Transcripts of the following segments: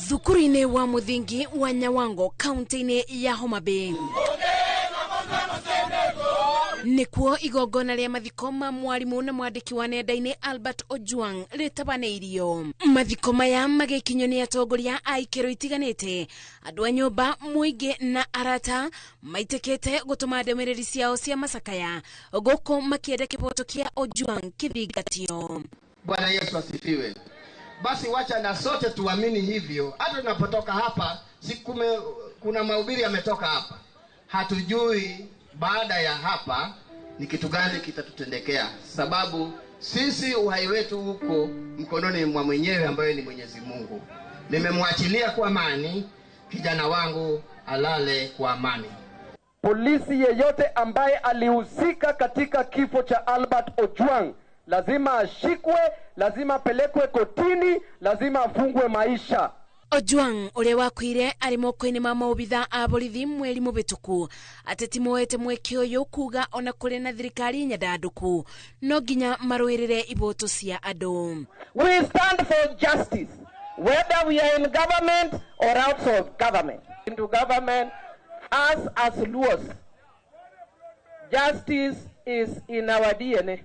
Thukurine wa muthingi wa Nyawango kaunti-ini ya Homa Bay nikuo igongona ria mathiko ma mwarimu na mwandiki wa nenda-ini Albert Ojwang ritabaneirio. Mathiko maya magikinyo ni atongoria a ikero itiganite, andu a nyumba, muingi na arata maitekete gutuma ndemereri ciao cia macakaya guku makienda kiboto kia Ojwang kithingatio. Bwana Yesu asifiwe. Basi wacha na sote tuamini hivyo. Hata tunapotoka hapa, kuna mahubiri yametoka hapa. Hatujui baada ya hapa ni kitu gani kitatutendekea, sababu sisi uhai wetu huko mkononi mwa mwenyewe ambaye ni Mwenyezi Mungu. Nimemwachilia kwa amani, kijana wangu alale kwa amani. Polisi yeyote ambaye alihusika katika kifo cha Albert Ojwang lazima ashikwe, lazima apelekwe kotini, lazima afungwe maisha. Ojwang ule wakwire ari moko-ini ma maobitha a borithi mweri mubituku ateti moete mweke uyu kuga ona kuri na thirikari nyadanduku no nginya maruirire iboto cia andu. We stand for justice whether we are in government or out of government. Into government, us as Luos, justice is in our DNA.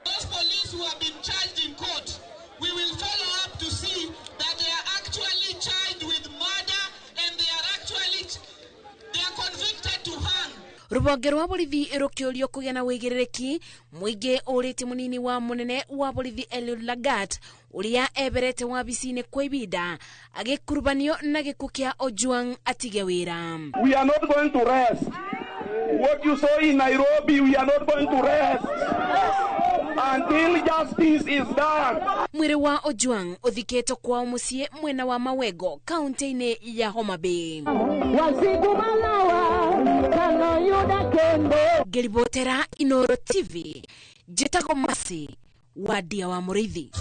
Those police who have been charged in court, we will follow up to see that they are actually charged with murder and they are convicted to hang. Rubonge rwa borithi rukiurio kugia na wigiriki muingi uriti munini wa munene wa borithi Eliud Lagat uria eberete wabicine kwa ibida agikurubanio na gikuo kia Ojwang atige wira. We are not going to rest. What you saw in Nairobi, we are not going to rest until justice is done. Mwiri wa Ojwang uthiketo kwa mucie mwena wa Mawego kaunti-ini ya Homa Bay. Gelibotera Inoro TV, Jetago Masi, wadia wa Murithi.